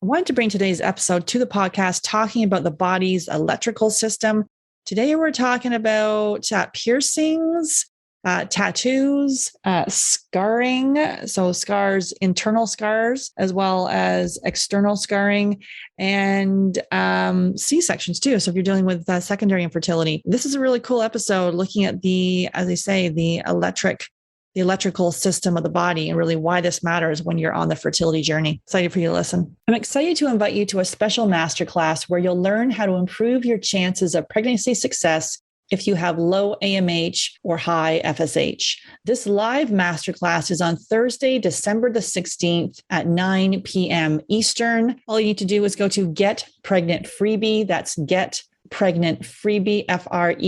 I wanted to bring today's episode to the podcast talking about the body's electrical system. Today, we're talking about piercings, tattoos, scarring. So scars, internal scars, as well as external scarring, and C-sections too. So if you're dealing with secondary infertility, this is a really cool episode looking at as I say, the electrical system of the body and really why this matters when you're on the fertility journey. Excited for you to listen. I'm excited to invite you to a special masterclass where you'll learn how to improve your chances of pregnancy success if you have low AMH or high FSH. This live masterclass is on Thursday, December the 16th at 9 p.m. Eastern. All you need to do is go to Get Pregnant Freebie. That's Get Pregnant Freebie, FREEBIE.com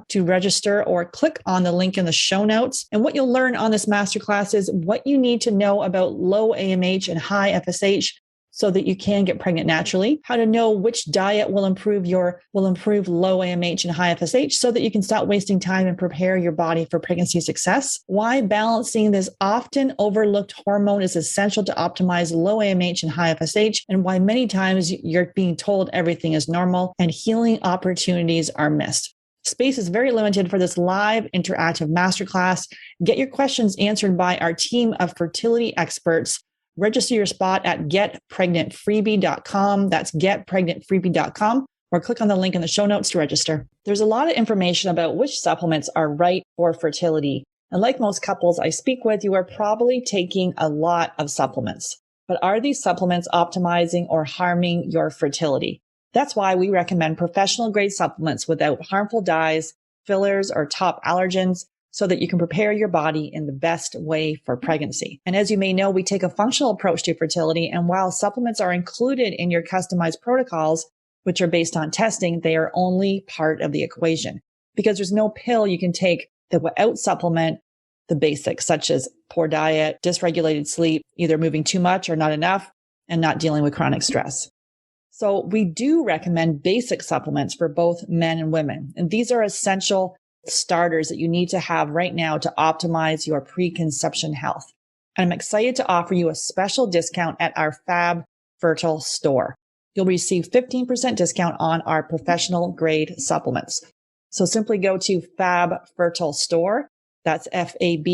to register, or click on the link in the show notes. And what you'll learn on this masterclass is what you need to know about low AMH and high FSH so that you can get pregnant naturally, how to know which diet will improve low AMH and high FSH so that you can stop wasting time and prepare your body for pregnancy success, why balancing this often overlooked hormone is essential to optimize low AMH and high FSH, and why many times you're being told everything is normal and healing opportunities are missed. Space is very limited for this live interactive masterclass. Get your questions answered by our team of fertility experts. Register your spot at getpregnantfreebie.com. That's getpregnantfreebie.com, or click on the link in the show notes to register. There's a lot of information about which supplements are right for fertility. And like most couples I speak with, you are probably taking a lot of supplements. But are these supplements optimizing or harming your fertility? That's why we recommend professional grade supplements without harmful dyes, fillers, or top allergens, so that you can prepare your body in the best way for pregnancy. And as you may know, we take a functional approach to fertility. And while supplements are included in your customized protocols, which are based on testing, they are only part of the equation, because there's no pill you can take that will out-supplement the basics, such as poor diet, dysregulated sleep, either moving too much or not enough, and not dealing with chronic stress. So we do recommend basic supplements for both men and women. And these are essential starters that you need to have right now to optimize your preconception health. And I'm excited to offer you a special discount at our Fab Fertile store. You'll receive 15% discount on our professional grade supplements. So simply go to Fab Fertile Store, that's FAB,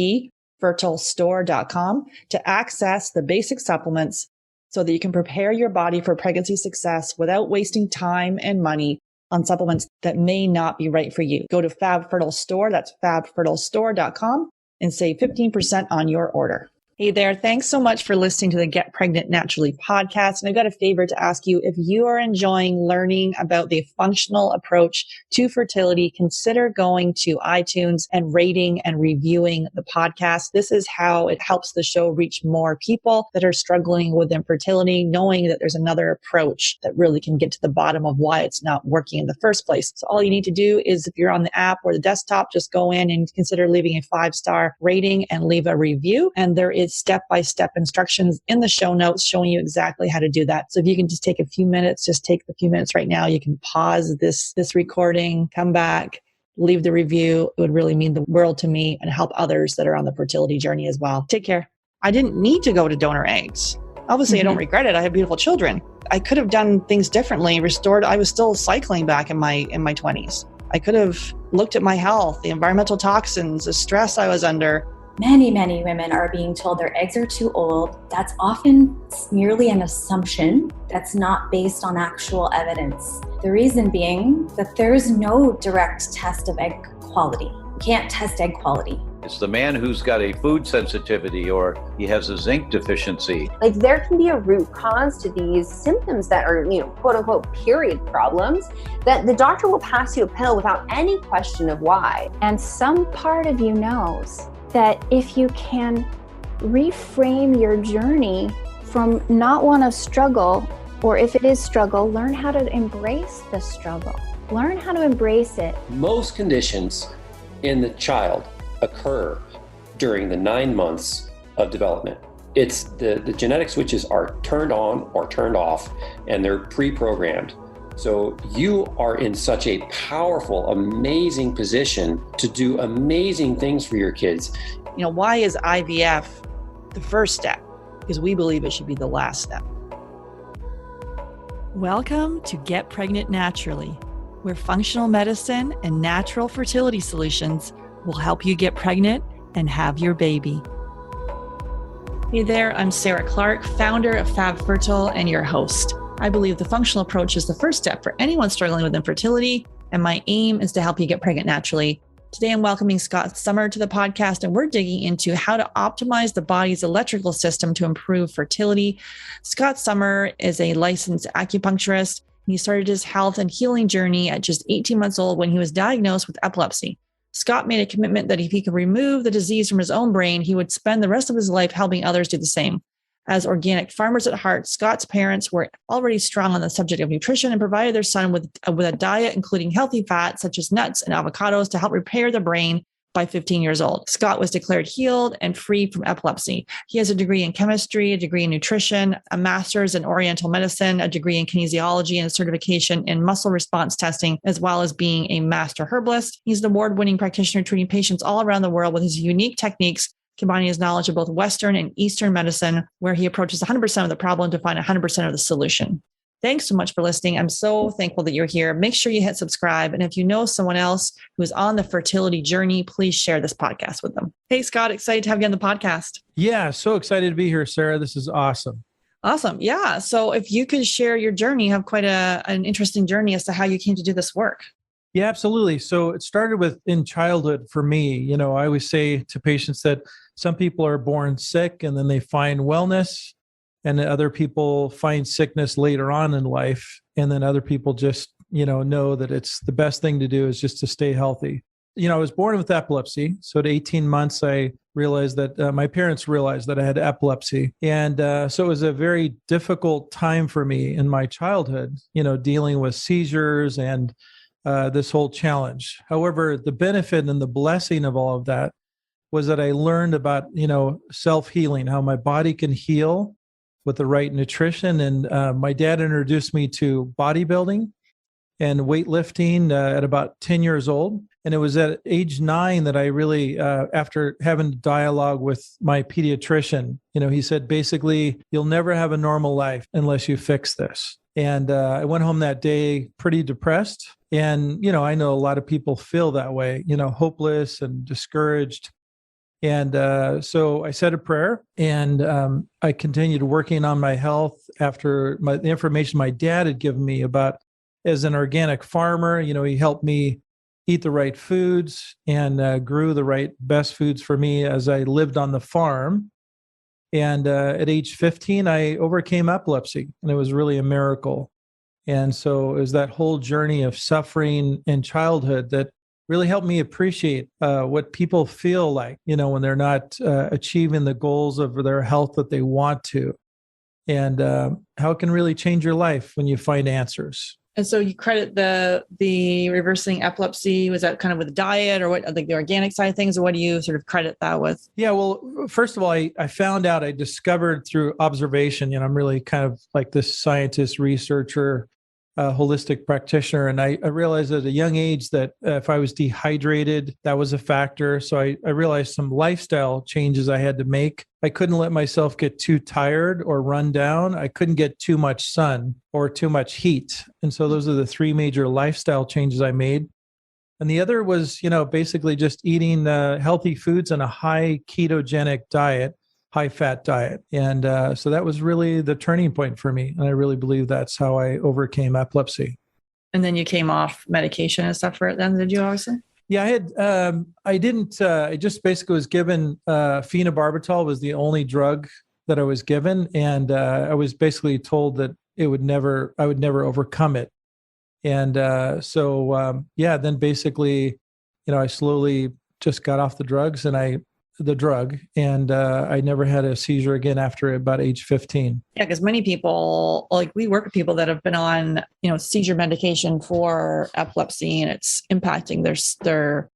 fertilestore.com, to access the basic supplements so that you can prepare your body for pregnancy success without wasting time and money on supplements that may not be right for you. Go to Fab Fertile Store, that's fabfertilestore.com, and save 15% on your order. Hey there, thanks so much for listening to the Get Pregnant Naturally podcast. And I've got a favor to ask you. If you are enjoying learning about the functional approach to fertility, consider going to iTunes and rating and reviewing the podcast. This is how it helps the show reach more people that are struggling with infertility, knowing that there's another approach that really can get to the bottom of why it's not working in the first place. So all you need to do is, if you're on the app or the desktop, just go in and consider leaving a 5-star rating and leave a review. And there is step-by-step instructions in the show notes showing you exactly how to do that. So if you can just take a few minutes, just take the few minutes right now. You can pause this recording, come back, leave the review. It would really mean the world to me and help others that are on the fertility journey as well. Take care. I didn't need to go to donor eggs. Obviously, I don't regret it. I have beautiful children. I could have done things differently, restored. I was still cycling back in my 20s. I could have looked at my health, the environmental toxins, the stress I was under. Many, many women are being told their eggs are too old. That's often merely an assumption that's not based on actual evidence. The reason being that there is no direct test of egg quality. You can't test egg quality. It's the man who's got a food sensitivity or he has a zinc deficiency. Like, there can be a root cause to these symptoms that are, quote unquote, period problems, that the doctor will pass you a pill without any question of why. And some part of you knows that if you can reframe your journey from not one of struggle, or if it is struggle, learn how to embrace the struggle. Learn how to embrace it. Most conditions in the child occur during the 9 months of development. It's the genetic switches are turned on or turned off, and they're pre-programmed. So you are in such a powerful, amazing position to do amazing things for your kids. Why is IVF the first step? because we believe it should be the last step. Welcome to Get Pregnant Naturally, where functional medicine and natural fertility solutions will help you get pregnant and have your baby. Hey there, I'm Sarah Clark, founder of Fab Fertile and your host. I believe the functional approach is the first step for anyone struggling with infertility, and my aim is to help you get pregnant naturally. Today, I'm welcoming Scott Sommer to the podcast, and we're digging into how to optimize the body's electrical system to improve fertility. Scott Sommer is a licensed acupuncturist. He started his health and healing journey at just 18 months old when he was diagnosed with epilepsy. Scott made a commitment that if he could remove the disease from his own brain, he would spend the rest of his life helping others do the same. As organic farmers at heart, Scott's parents were already strong on the subject of nutrition and provided their son with a diet including healthy fats such as nuts and avocados to help repair the brain. By 15 years old, Scott was declared healed and free from epilepsy. He has a degree in chemistry, a degree in nutrition, a master's in Oriental Medicine, a degree in Kinesiology, and a certification in muscle response testing, as well as being a Master Herbalist. He's an award-winning practitioner treating patients all around the world with his unique techniques, combining his knowledge of both Western and Eastern medicine, where he approaches 100% of the problem to find 100% of the solution. Thanks so much for listening. I'm so thankful that you're here. Make sure you hit subscribe. And if you know someone else who's on the fertility journey, please share this podcast with them. Hey, Scott, excited to have you on the podcast. Yeah, so excited to be here, Sarah. This is awesome. Awesome. Yeah. So if you could share your journey, you have quite an interesting journey as to how you came to do this work. Yeah, absolutely. So it started in childhood for me. You know, I always say to patients that some people are born sick and then they find wellness, and other people find sickness later on in life. And then other people just, know that it's the best thing to do is just to stay healthy. I was born with epilepsy. So at 18 months, I realized that my parents realized that I had epilepsy. And so it was a very difficult time for me in my childhood, dealing with seizures and this whole challenge. However, the benefit and the blessing of all of that was that I learned about, self-healing, how my body can heal with the right nutrition. And my dad introduced me to bodybuilding and weightlifting at about 10 years old. And it was at age 9 that I really, after having a dialogue with my pediatrician, he said, basically, you'll never have a normal life unless you fix this. And I went home that day pretty depressed. And, I know a lot of people feel that way, hopeless and discouraged. And so I said a prayer, and I continued working on my health after the information my dad had given me about as an organic farmer. He helped me eat the right foods and grew the best foods for me as I lived on the farm. And at age 15, I overcame epilepsy, and it was really a miracle. And so it was that whole journey of suffering in childhood that really helped me appreciate what people feel like, when they're not achieving the goals of their health that they want to, and how it can really change your life when you find answers. And so you credit the reversing epilepsy, was that kind of with diet or what, like the organic side of things, or what do you sort of credit that with? Yeah, well, first of all, I found out, I discovered through observation, I'm really kind of like this scientist, researcher, holistic practitioner. And I realized at a young age that if I was dehydrated, that was a factor. So I realized some lifestyle changes I had to make. I couldn't let myself get too tired or run down. I couldn't get too much sun or too much heat. And so those are the 3 major lifestyle changes I made. And the other was, basically just eating healthy foods and a high ketogenic diet, high fat diet. And so that was really the turning point for me. And I really believe that's how I overcame epilepsy. And then you came off medication and stuff for it then, did you obviously? Yeah, I just basically was given phenobarbital was the only drug that I was given. And I was basically told that I would never overcome it. And then basically, I slowly just got off the drug, and I never had a seizure again after about age 15. Yeah, because many people, we work with people that have been on, seizure medication for epilepsy, and it's impacting their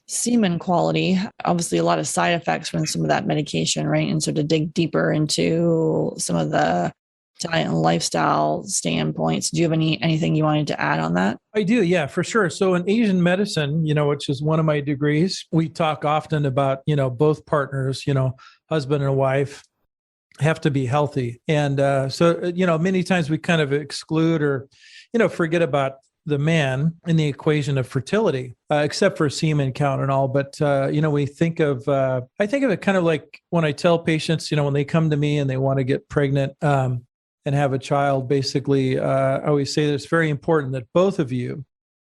semen quality. Obviously, a lot of side effects from some of that medication, right? And so to dig deeper into some of the diet and lifestyle standpoints, do you have anything you wanted to add on that? I do, yeah, for sure. So in Asian medicine, which is one of my degrees, we talk often about, both partners, husband and wife, have to be healthy. And so, many times we kind of exclude or, forget about the man in the equation of fertility, except for semen count and all. But, we think of, I think of it kind of like when I tell patients, when they come to me and they want to get pregnant and have a child, basically, I always say that it's very important that both of you,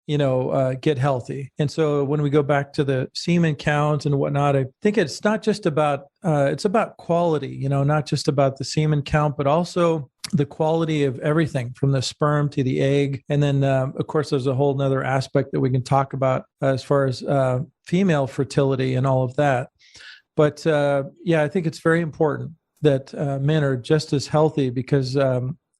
get healthy. And so when we go back to the semen count and whatnot, I think it's not just about, it's about quality, not just about the semen count, but also the quality of everything from the sperm to the egg. And then, of course, there's a whole nother aspect that we can talk about as far as female fertility and all of that. But I think it's very important that men are just as healthy because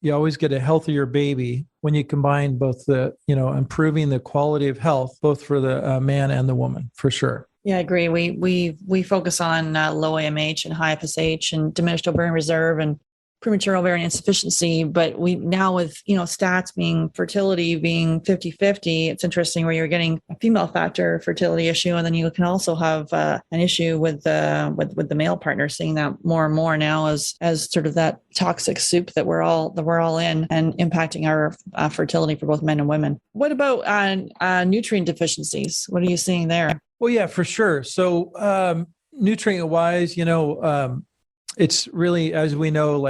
you always get a healthier baby when you combine both the, improving the quality of health, both for the man and the woman, for sure. Yeah, I agree. We focus on low AMH and high FSH and diminished ovarian reserve and premature ovarian insufficiency. But we now with, stats being fertility being 50-50, it's interesting where you're getting a female factor fertility issue. And then you can also have an issue with the male partner, seeing that more and more now as sort of that toxic soup that we're all in and impacting our fertility for both men and women. What about nutrient deficiencies? What are you seeing there? Well, yeah, for sure. So nutrient wise, it's really, as we know,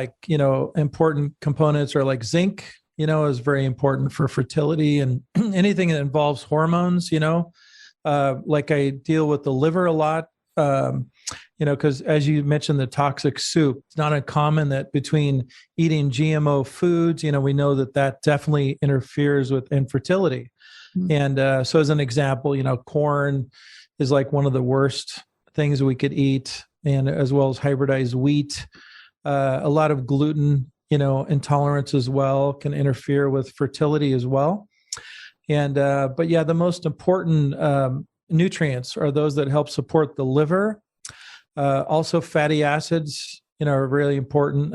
important components are like zinc, is very important for fertility and anything that involves hormones, like I deal with the liver a lot, because as you mentioned, the toxic soup, it's not uncommon that between eating GMO foods, we know that definitely interferes with infertility. Mm-hmm. And so as an example, corn is like one of the worst things we could eat, and as well as hybridized wheat. A lot of gluten, intolerance as well can interfere with fertility as well. And but the most important nutrients are those that help support the liver. Also, fatty acids, are really important.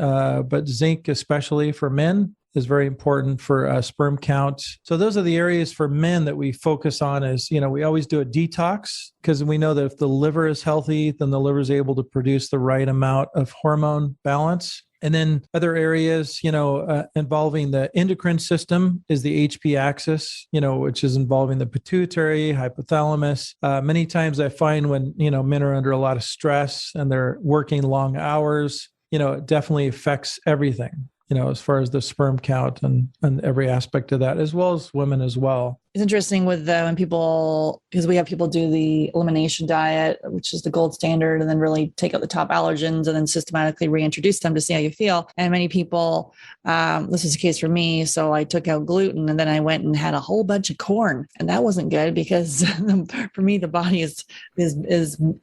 But zinc, especially for men, is very important for sperm count. So those are the areas for men that we focus on as, we always do a detox because we know that if the liver is healthy, then the liver is able to produce the right amount of hormone balance. And then other areas, involving the endocrine system is the HP axis, which is involving the pituitary, hypothalamus. Many times I find when, men are under a lot of stress and they're working long hours, it definitely affects everything. As far as the sperm count and every aspect of that, as well as women as well. It's interesting with when people, because we have people do the elimination diet, which is the gold standard, and then really take out the top allergens and then systematically reintroduce them to see how you feel. And many people, this is the case for me. So I took out gluten and then I went and had a whole bunch of corn, and that wasn't good because for me, the body is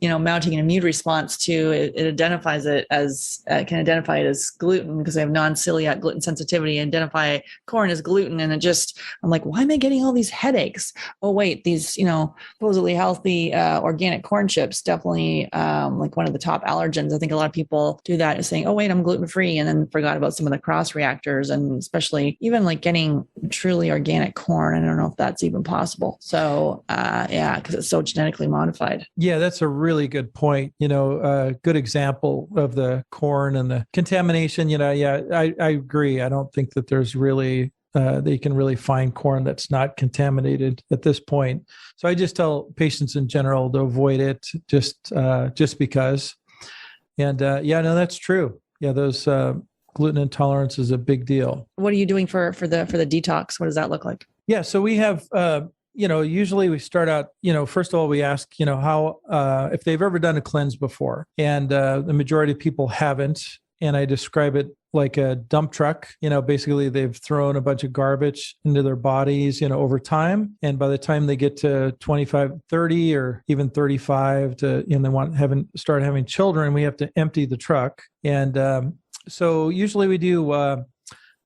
mounting an immune response to it. It identifies it as can identify it as gluten because I have non-celiac gluten sensitivity. Identify corn as gluten, and I'm like, why am I getting all these headaches? Oh wait, these supposedly healthy organic corn chips definitely like one of the top allergens. I think a lot of people do that, is saying, oh wait, I'm gluten free, and then forgot about some of the cross reactors, and especially even like getting truly organic corn. I don't know if that's even possible. So because it's so genetically modified. Yeah, that's a really good point. Good example of the corn and the contamination. I agree. I don't think that there's really that you can really find corn that's not contaminated at this point. So I just tell patients in general to avoid it just because. And that's true. Yeah, those gluten intolerance is a big deal. What are you doing for the detox? What does that look like? Yeah, so we have usually we start out, first of all, we ask, how if they've ever done a cleanse before, and the majority of people haven't. And I describe it like a dump truck. Basically they've thrown a bunch of garbage into their bodies, over time. And by the time they get to 25, 30, or even 35 they start having children, we have to empty the truck. And so usually we do,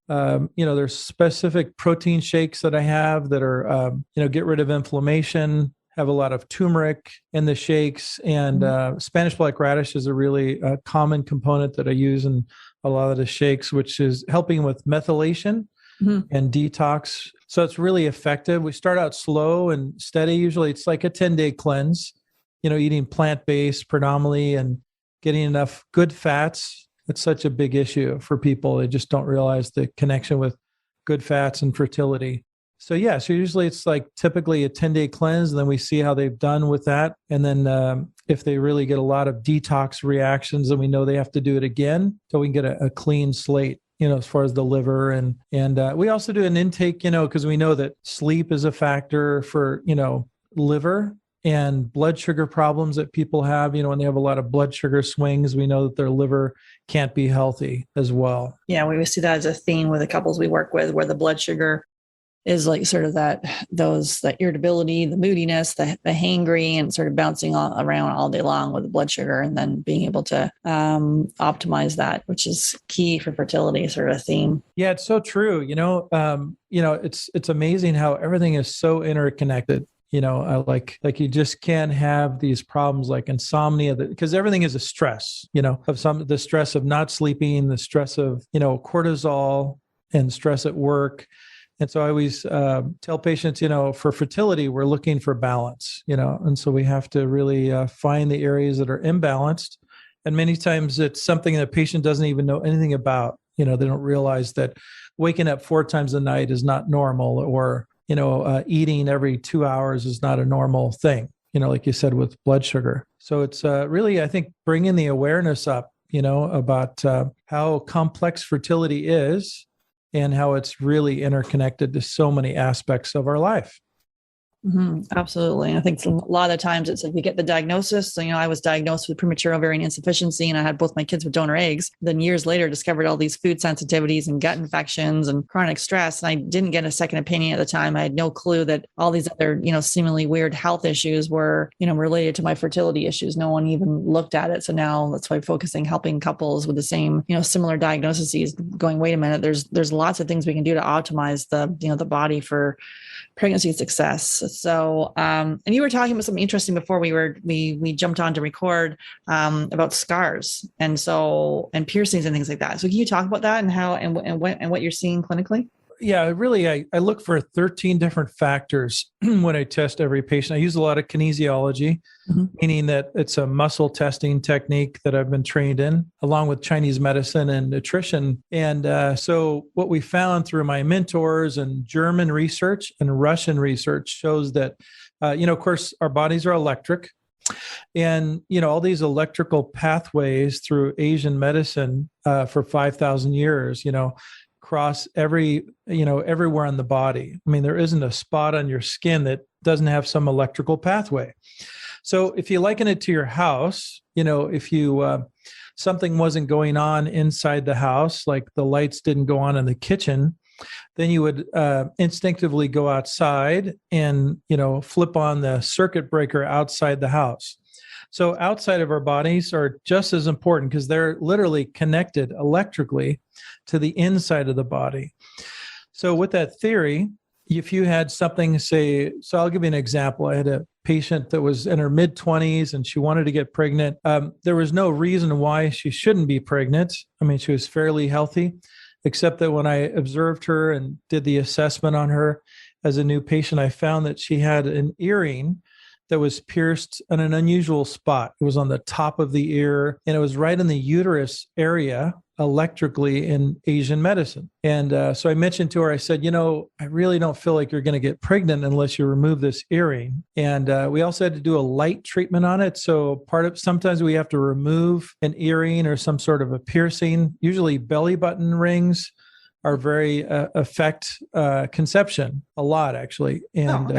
there's specific protein shakes that I have that are, get rid of inflammation, have a lot of turmeric in the shakes, and Spanish black radish is a really common component that I use in a lot of the shakes, which is helping with methylation and detox. So it's really effective. We start out slow and steady. Usually it's like a 10-day cleanse, eating plant-based predominantly and getting enough good fats It's such a big issue for people. They just don't realize the connection with good fats and fertility. So yeah, so usually it's like typically a 10-day cleanse, and then we see how they've done with that. And then if they really get a lot of detox reactions, then we know they have to do it again so we can get a clean slate, as far as the liver. And we also do an intake, because we know that sleep is a factor for, liver and blood sugar problems that people have. When they have a lot of blood sugar swings, we know that their liver can't be healthy as well. Yeah, we see that as a theme with the couples we work with, where the blood sugar is like sort of that irritability, the moodiness, the hangry, and sort of bouncing around all day long with the blood sugar, and then being able to optimize that, which is key for fertility, sort of a theme. Yeah, it's so true. It's amazing how everything is so interconnected. Like you just can't have these problems like insomnia, because everything is a stress, of the stress of not sleeping, the stress of, cortisol and stress at work. And so I always tell patients, for fertility, we're looking for balance, and so we have to really find the areas that are imbalanced. And many times it's something that the patient doesn't even know anything about. They don't realize that waking up 4 times a night is not normal, or, eating every 2 hours is not a normal thing, like you said, with blood sugar. So it's really, I think, bringing the awareness up, about how complex fertility is, and how it's really interconnected to so many aspects of our life. Mm-hmm, absolutely. I think a lot of the times it's like you get the diagnosis. So, I was diagnosed with premature ovarian insufficiency, and I had both my kids with donor eggs. Then years later, discovered all these food sensitivities and gut infections and chronic stress. And I didn't get a second opinion at the time. I had no clue that all these other, seemingly weird health issues were, related to my fertility issues. No one even looked at it. So now that's why helping couples with the same, similar diagnoses, going, wait a minute, there's lots of things we can do to optimize the body for pregnancy success. So, and you were talking about something interesting before we jumped on to record, about scars and piercings and things like that. So can you talk about that and how, and what you're seeing clinically? Yeah, really, I look for 13 different factors when I test every patient. I use a lot of kinesiology, meaning that it's a muscle testing technique that I've been trained in, along with Chinese medicine and nutrition. And so what we found through my mentors and German research and Russian research shows that, of course, our bodies are electric. And, all these electrical pathways through Asian medicine for 5,000 years, cross everywhere on the body. I mean, there isn't a spot on your skin that doesn't have some electrical pathway. So if you liken it to your house, if you something wasn't going on inside the house, like the lights didn't go on in the kitchen, then you would instinctively go outside and, flip on the circuit breaker outside the house. So outside of our bodies are just as important, because they're literally connected electrically to the inside of the body. So with that theory, if you had something, so I'll give you an example. I had a patient that was in her mid-20s and she wanted to get pregnant. There was no reason why she shouldn't be pregnant. I mean, she was fairly healthy, except that when I observed her and did the assessment on her as a new patient, I found that she had an earring that was pierced in an unusual spot. It was on the top of the ear, and it was right in the uterus area electrically in Asian medicine. And so I mentioned to her, I said, I really don't feel like you're going to get pregnant unless you remove this earring. And we also had to do a light treatment on it. So sometimes we have to remove an earring or some sort of a piercing. Usually belly button rings are very affect conception a lot, actually, and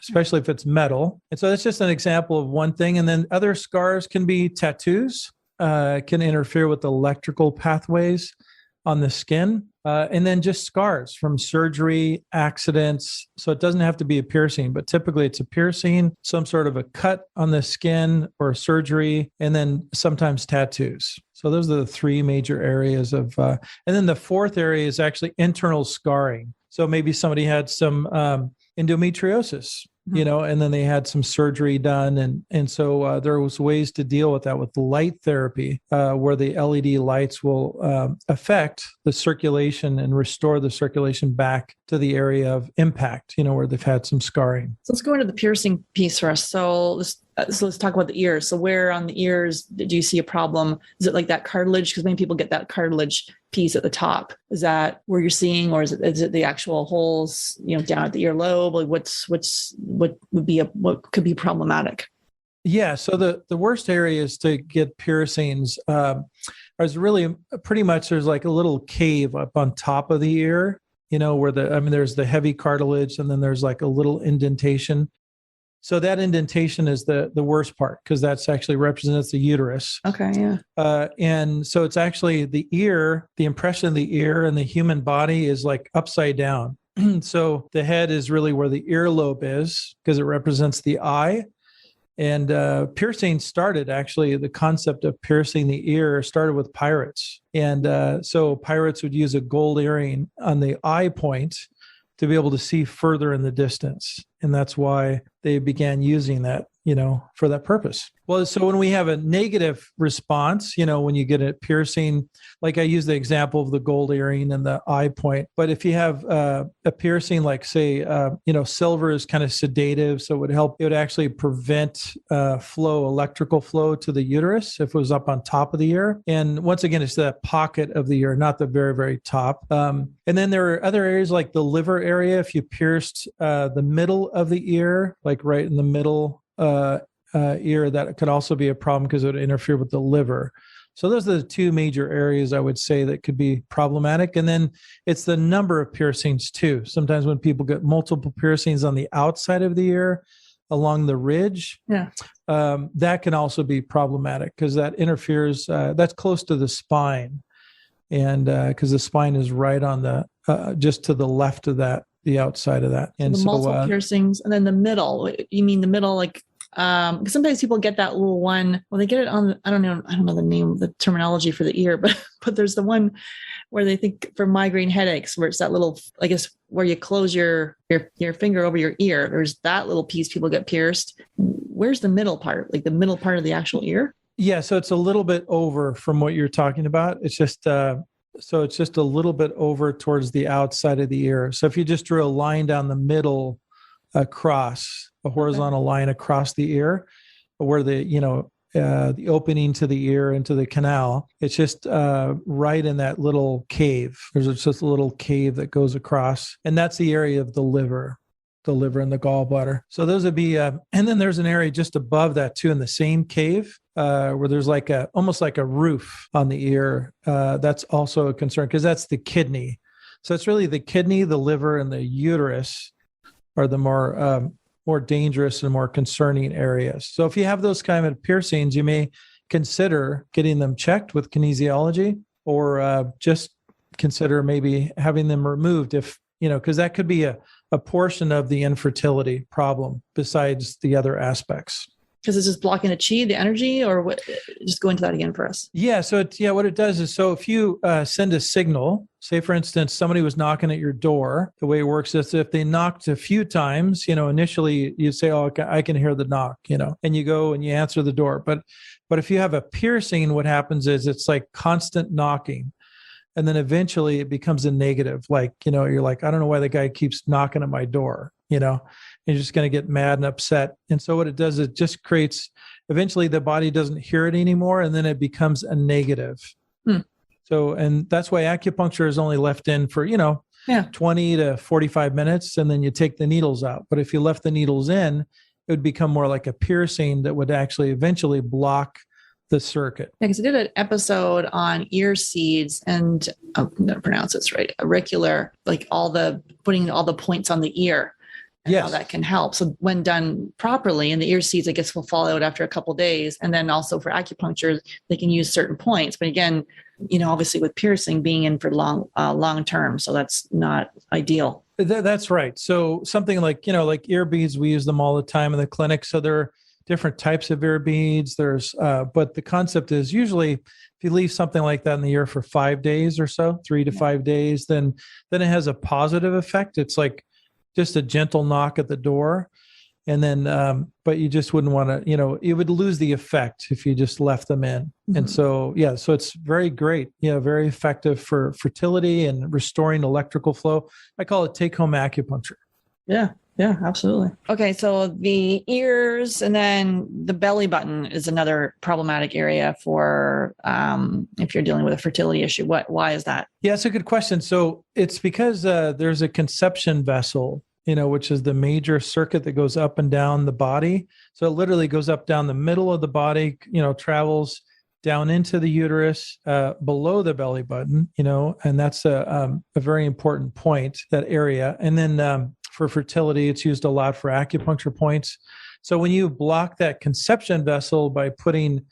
especially if it's metal. And so that's just an example of one thing. And then other scars can be tattoos, can interfere with electrical pathways on the skin, and then just scars from surgery, accidents. So it doesn't have to be a piercing, but typically it's a piercing, some sort of a cut on the skin or surgery, and then sometimes tattoos. So those are the 3 major areas of, and then the 4th area is actually internal scarring. So maybe somebody had some endometriosis, and then they had some surgery done. And so there was ways to deal with that with light therapy, where the LED lights will affect the circulation and restore the circulation back to the area of impact, where they've had some scarring. So let's go into the piercing piece for us. So So let's talk about the ears. So where on the ears do you see a problem? Is it like that cartilage? Because many people get that cartilage piece at the top. Is that where you're seeing, or is it the actual holes, down at the earlobe? Like what could be problematic? Yeah. So the worst areas to get piercings is really pretty much there's like a little cave up on top of the ear, where there's the heavy cartilage and then there's like a little indentation. So that indentation is the worst part because that's actually represents the uterus. Okay, yeah. And so it's actually the ear, the impression of the ear and the human body is like upside down. So the head is really where the earlobe is because it represents the eye. And piercing started, actually, the concept of piercing the ear started with pirates. And so pirates would use a gold earring on the eye point to be able to see further in the distance. And that's why they began using that, for that purpose. Well, so when we have a negative response, when you get a piercing, like I use the example of the gold earring and the eye point, but if you have a piercing, like say, silver is kind of sedative. So it would actually prevent electrical flow to the uterus if it was up on top of the ear. And once again, it's that pocket of the ear, not the very, very top. And then there are other areas like the liver area. If you pierced the middle of the ear, like right in the middle ear, that could also be a problem because it would interfere with the liver. So those are the two major areas I would say that could be problematic. And then it's the number of piercings too. Sometimes when people get multiple piercings on the outside of the ear along the ridge, that can also be problematic because that interferes, that's close to the spine. And because the spine is right on the, just to the left of that, the outside of that. And the multiple piercings, and then the middle. You mean the middle, like because sometimes people get that little one. Well, they get it on. I don't know the name, the terminology for the ear, but there's the one where they think for migraine headaches, where it's that little, I guess, where you close your finger over your ear. There's that little piece people get pierced. Where's the middle part? Like the middle part of the actual ear? Yeah, so it's a little bit over from what you're talking about. It's just so it's just a little bit over towards the outside of the ear. So if you just drew a line down the middle across, a horizontal line across the ear, where the opening to the ear into the canal, it's just right in that little cave. There's just a little cave that goes across, and that's the area of the liver and the gallbladder. So those would be, and then there's an area just above that too in the same cave. Where there's like almost like a roof on the ear. That's also a concern because that's the kidney. So it's really the kidney, the liver, and the uterus are the more dangerous and more concerning areas. So if you have those kind of piercings, you may consider getting them checked with kinesiology, or just consider maybe having them removed if, because that could be a portion of the infertility problem besides the other aspects. Because it's just blocking the chi, the energy, or what? Just go into that again for us. Yeah. So what it does is, so if you send a signal, say for instance, somebody was knocking at your door, the way it works is if they knocked a few times, initially you say, oh, I can hear the knock, and you go and you answer the door. But if you have a piercing, what happens is it's like constant knocking. And then eventually it becomes a negative. Like, you're like, I don't know why the guy keeps knocking at my door, you're just going to get mad and upset. And so what it does, it just creates, eventually the body doesn't hear it anymore. And then it becomes a negative. So, and that's why acupuncture is only left in for, 20 to 45 minutes. And then you take the needles out. But if you left the needles in, it would become more like a piercing that would actually eventually block the circuit. Yeah, because I did an episode on ear seeds and I'm going to pronounce this right, auricular, like putting all the points on the ear. Yes. How that can help. So when done properly, and the ear seeds, I guess, will fall out after a couple of days. And then also for acupuncture, they can use certain points. But again, obviously with piercing being in for long term, so that's not ideal. That's right. So something like, like ear beads, we use them all the time in the clinic. So there are different types of ear beads. But the concept is usually if you leave something like that in the ear for 5 days or so, 3 to 5 days, then it has a positive effect. It's like just a gentle knock at the door. And then, but you just wouldn't want to, it would lose the effect if you just left them in. Mm-hmm. And so, so it's very great, very effective for fertility and restoring electrical flow. I call it take-home acupuncture. Yeah. Yeah, absolutely. Okay, so the ears and then the belly button is another problematic area for if you're dealing with a fertility issue. Why is that? Yeah, it's a good question. So it's because there's a conception vessel, which is the major circuit that goes up and down the body. So it literally goes up down the middle of the body, travels down into the uterus, below the belly button, and that's a very important point, that area. And then for fertility, it's used a lot for acupuncture points. So when you block that conception vessel by putting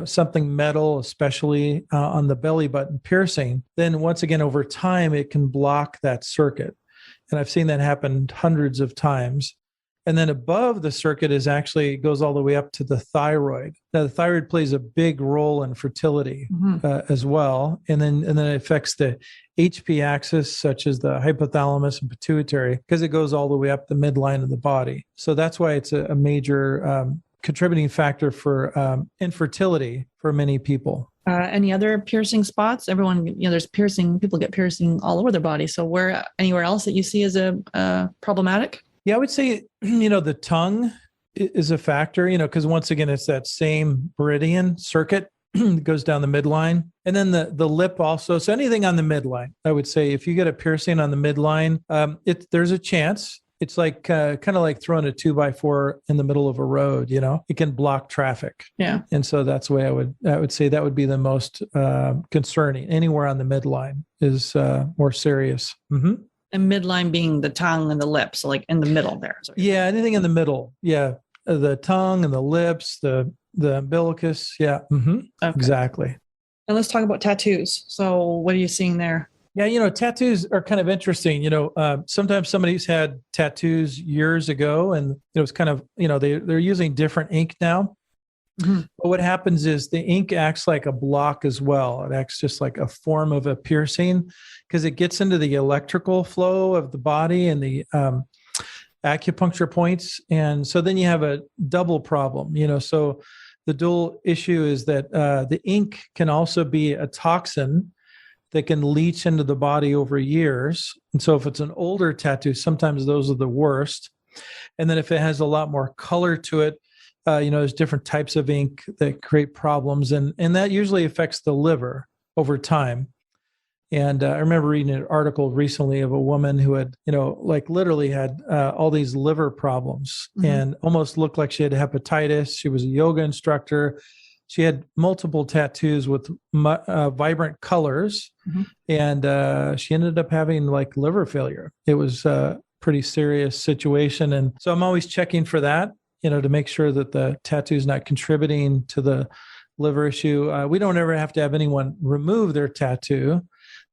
something metal, especially on the belly button piercing, then once again, over time, it can block that circuit. And I've seen that happen hundreds of times. And then above the circuit goes all the way up to the thyroid. Now, the thyroid plays a big role in fertility as well. And then it affects the HP axis, such as the hypothalamus and pituitary, because it goes all the way up the midline of the body. So that's why it's a major contributing factor for infertility for many people. Any other piercing spots? Everyone, there's piercing. People get piercing all over their body. So anywhere else that you see as a problematic? Yeah, I would say, the tongue is a factor, because once again, it's that same meridian circuit that goes down the midline. And then the lip also. So anything on the midline, I would say if you get a piercing on the midline, there's a chance. It's like kind of like throwing a 2x4 in the middle of a road, it can block traffic. Yeah. And so that's the way I would say that would be the most concerning. Anywhere on the midline is more serious. Mm-hmm. And midline being the tongue and the lips, so like in the middle there. Yeah, anything in the middle. Yeah, the tongue and the lips, the umbilicus. Yeah, okay. Exactly. And let's talk about tattoos. So what are you seeing there? Yeah, tattoos are kind of interesting. Sometimes somebody's had tattoos years ago, and it was kind of, they're using different ink now. Mm-hmm. But what happens is the ink acts like a block as well. It acts just like a form of a piercing because it gets into the electrical flow of the body and the acupuncture points. And so then you have a double problem, So the dual issue is that the ink can also be a toxin that can leach into the body over years. And so if it's an older tattoo, sometimes those are the worst. And then if it has a lot more color to it, there's different types of ink that create problems, and that usually affects the liver over time. And I remember reading an article recently of a woman who had, literally had all these liver problems and almost looked like she had hepatitis. She was a yoga instructor. She had multiple tattoos with vibrant colors, and she ended up having liver failure. It was a pretty serious situation. And so I'm always checking for that, to make sure that the tattoo is not contributing to the liver issue. We don't ever have to have anyone remove their tattoo,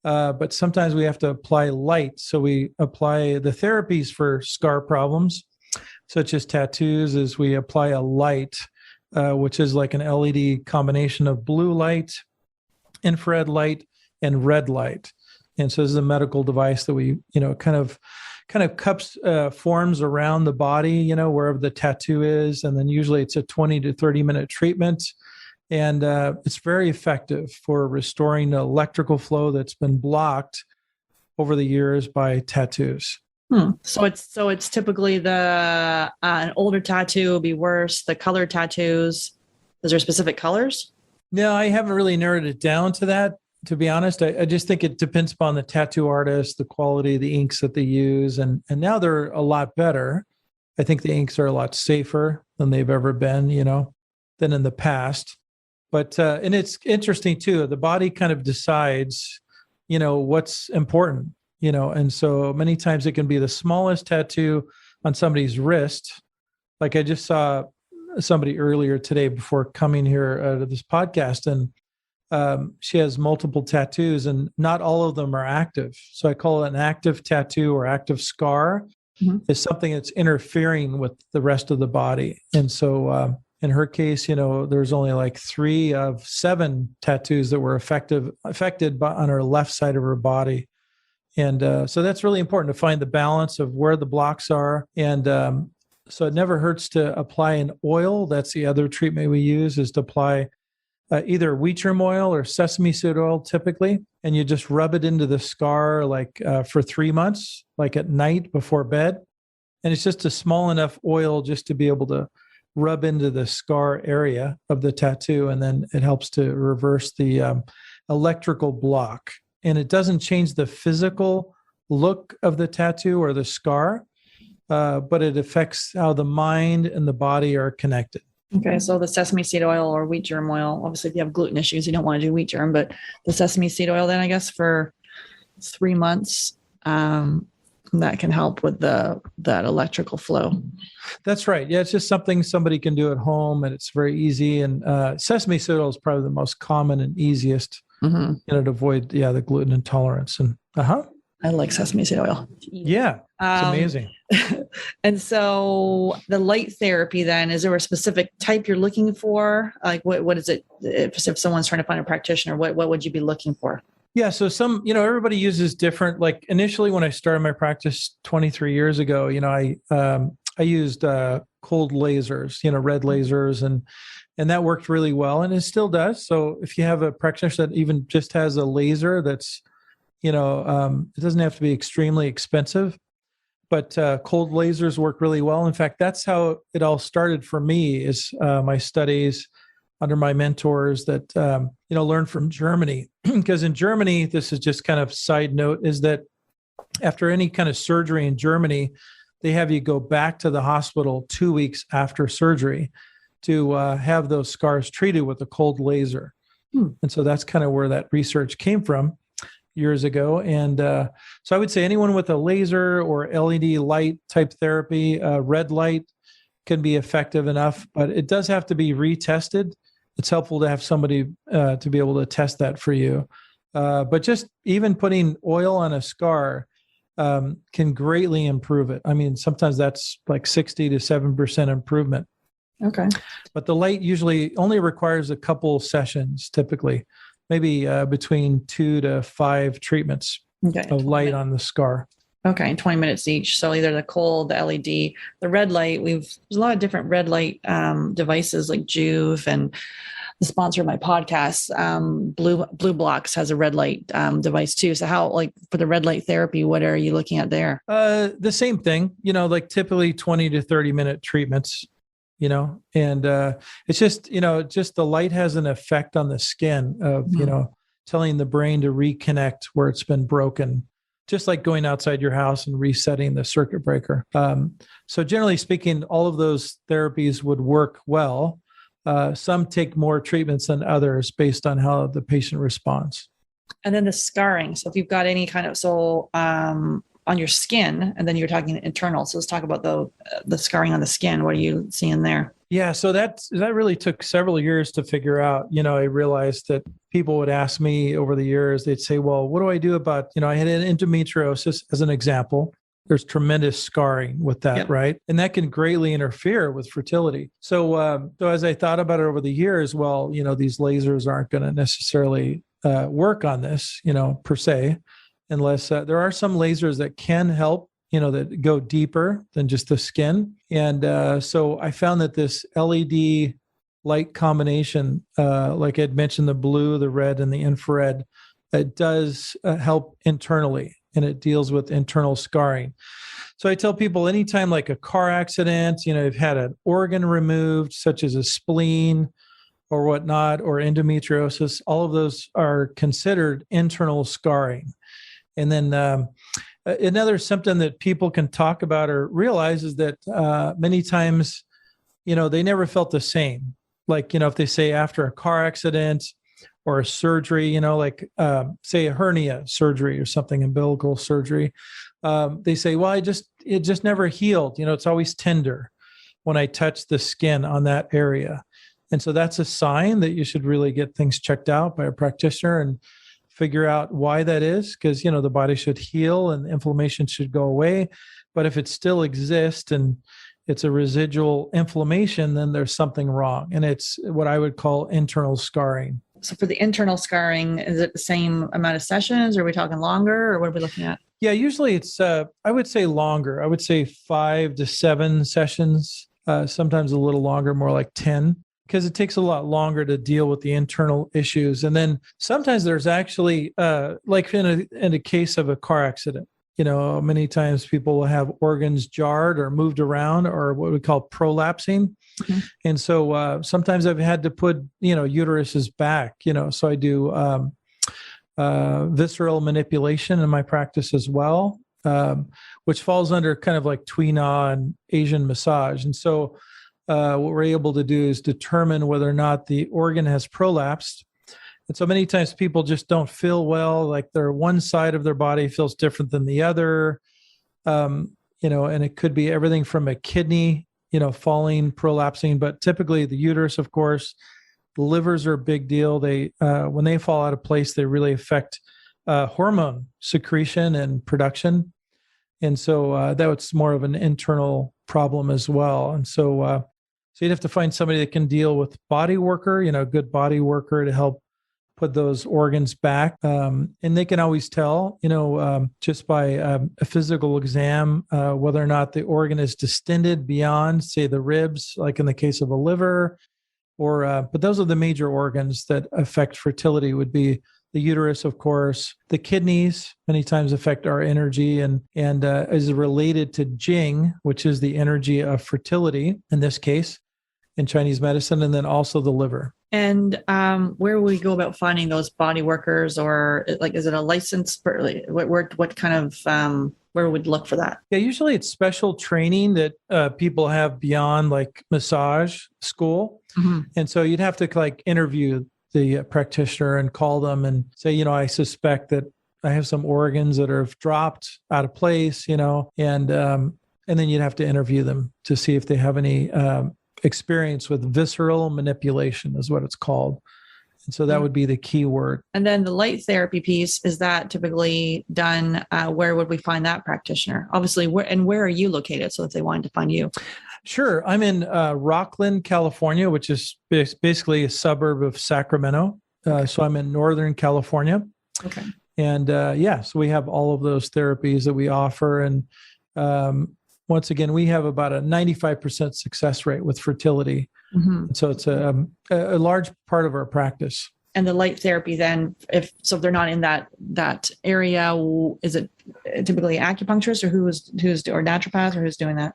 but sometimes we have to apply light. So we apply the therapies for scar problems, such as tattoos, is we apply a light, which is like an LED combination of blue light, infrared light, and red light. And so this is a medical device that we, kind of cups forms around the body, wherever the tattoo is. And then usually it's a 20 to 30 minute treatment. And it's very effective for restoring the electrical flow that's been blocked over the years by tattoos. So it's typically an older tattoo will be worse. The color tattoos, is there specific colors? No, I haven't really narrowed it down to that. To be honest, I just think it depends upon the tattoo artist, the quality of the inks that they use. And now they're a lot better. I think the inks are a lot safer than they've ever been, than in the past. But, and it's interesting too, the body kind of decides, what's important, and so many times it can be the smallest tattoo on somebody's wrist. Like I just saw somebody earlier today before coming here to this podcast, and she has multiple tattoos and not all of them are active. So I call it an active tattoo or active scar. Is something that's interfering with the rest of the body. And so in her case, there's only 3 of 7 tattoos that were affected on her left side of her body. And so that's really important to find the balance of where the blocks are. And so it never hurts to apply an oil. That's the other treatment we use, is to apply either wheat germ oil or sesame seed oil typically. And you just rub it into the scar for 3 months, like at night before bed. And it's just a small enough oil just to be able to rub into the scar area of the tattoo. And then it helps to reverse the electrical block. And it doesn't change the physical look of the tattoo or the scar, but it affects how the mind and the body are connected. Okay, so the sesame seed oil or wheat germ oil, obviously if you have gluten issues, you don't want to do wheat germ, but the sesame seed oil then, I guess, for 3 months, that can help with that electrical flow. That's right. Yeah, it's just something somebody can do at home, and it's very easy. And sesame seed oil is probably the most common and easiest, to avoid the gluten intolerance. And I like sesame seed oil. Yeah, it's amazing. And so the light therapy then, is there a specific type you're looking for? Like what is it? If someone's trying to find a practitioner, what would you be looking for? Yeah. So everybody uses different, like initially when I started my practice 23 years ago, I used cold lasers, red lasers, and that worked really well, and it still does. So if you have a practitioner that even just has a laser that's, it doesn't have to be extremely expensive, but cold lasers work really well. In fact, that's how it all started for me, is my studies under my mentors that, learned from Germany. Because in Germany, this is just kind of side note, is that after any kind of surgery in Germany, they have you go back to the hospital 2 weeks after surgery to have those scars treated with a cold laser. And so that's kind of where that research came from years ago. And so I would say anyone with a laser or LED light type therapy, red light can be effective enough, but it does have to be retested. It's helpful to have somebody to be able to test that for you. But just even putting oil on a scar can greatly improve it. I mean, sometimes that's like 60 to 7% improvement. Okay. But the light usually only requires a couple sessions, typically, maybe between 2 to 5 treatments of light on the scar. Okay, and 20 minutes each. So either the cold, the LED, the red light. There's a lot of different red light devices like Juve, and the sponsor of my podcast, Blue Blocks, has a red light device too. So how, like for the red light therapy, what are you looking at there? The same thing, like typically 20 to 30 minute treatments, and it's just, just the light has an effect on the skin of, telling the brain to reconnect where it's been broken. Just like going outside your house and resetting the circuit breaker. So generally speaking, all of those therapies would work well. Some take more treatments than others based on how the patient responds. And then the scarring. So if you've got any kind of, on your skin, and then you're talking internal. So let's talk about the scarring on the skin. What are you seeing there? Yeah, so that really took several years to figure out. I realized that people would ask me over the years, they'd say, well, what do I do about, I had an endometriosis as an example. There's tremendous scarring with that, right? And that can greatly interfere with fertility. So as I thought about it over the years, well, these lasers aren't going to necessarily work on this, per se, unless there are some lasers that can help, that go deeper than just the skin. And so I found that this LED light combination, like I'd mentioned, the blue, the red, and the infrared, it does help internally, and it deals with internal scarring. So I tell people anytime like a car accident, you've had an organ removed, such as a spleen or whatnot, or endometriosis, all of those are considered internal scarring. And then another symptom that people can talk about or realize is that many times, they never felt the same. Like, if they say after a car accident or a surgery, like say a hernia surgery or something, umbilical surgery, they say, well, it just never healed. It's always tender when I touch the skin on that area. And so that's a sign that you should really get things checked out by a practitioner and figure out why that is, because, the body should heal and inflammation should go away. But if it still exists and it's a residual inflammation, then there's something wrong. And it's what I would call internal scarring. So for the internal scarring, is it the same amount of sessions? Or are we talking longer, or what are we looking at? Yeah, usually it's, I would say longer. I would say 5 to 7 sessions, sometimes a little longer, more like 10. Because it takes a lot longer to deal with the internal issues. And then sometimes there's actually, like in a case of a car accident, Many times people will have organs jarred or moved around, or what we call prolapsing. Mm-hmm. And so sometimes I've had to put, uteruses back, so I do visceral manipulation in my practice as well, which falls under kind of like Tui Na and Asian massage. And so what we're able to do is determine whether or not the organ has prolapsed. And so many times people just don't feel well, like their one side of their body feels different than the other, and it could be everything from a kidney, falling, prolapsing, but typically the uterus, of course. The livers are a big deal. They, when they fall out of place, they really affect hormone secretion and production. And so that's more of an internal problem as well. And so you'd have to find somebody that can deal with body worker, a good body worker to help put those organs back. And they can always tell, just by a physical exam, whether or not the organ is distended beyond, say, the ribs, like in the case of a liver. But those are the major organs that affect fertility. Would be the uterus, of course. The kidneys many times affect our energy and is related to Jing, which is the energy of fertility in this case in Chinese medicine, and then also the liver. And where would we go about finding those body workers, or like, is it a license? What kind of where would look for that? Yeah, usually it's special training that people have beyond like massage school. Mm-hmm. And so you'd have to like interview the practitioner and call them and say, I suspect that I have some organs that have dropped out of place, and then you'd have to interview them to see if they have any experience with visceral manipulation is what it's called. And so that would be the key word. And then the light therapy piece, is that typically done? Where would we find that practitioner? Obviously, where are you located? So if they wanted to find you. Sure. I'm in Rockland, California, which is basically a suburb of Sacramento. So I'm in Northern California. Okay. And so we have all of those therapies that we offer. And once again, we have about a 95% success rate with fertility. Mm-hmm. So it's a large part of our practice. And the light therapy then, if they're not in that area, is it typically acupuncturist or naturopath, or who's doing that?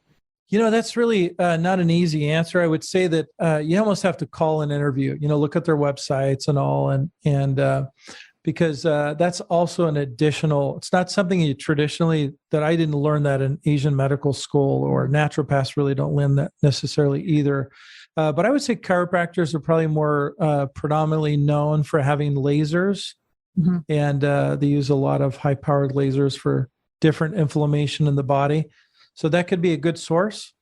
That's really not an easy answer. I would say that you almost have to call an interview, look at their websites and all, and because that's also an additional, it's not something you traditionally, that I didn't learn that in Asian medical school, or naturopaths really don't learn that necessarily either. But I would say chiropractors are probably more predominantly known for having lasers. Mm-hmm. And they use a lot of high-powered lasers for different inflammation in the body. So that could be a good source.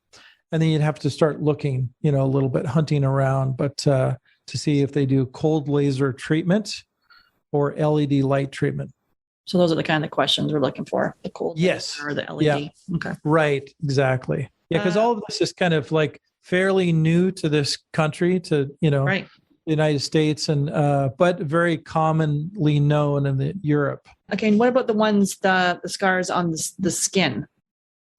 And then you'd have to start looking, a little bit, hunting around, but to see if they do cold laser treatment or LED light treatment. So those are the kind of questions we're looking for, the cold laser or the LED. Yeah. Okay. Right, exactly. Yeah, because all of this is kind of like fairly new to this country, to, right. The United States, and but very commonly known in Europe. Okay, and what about the ones, the scars on the skin?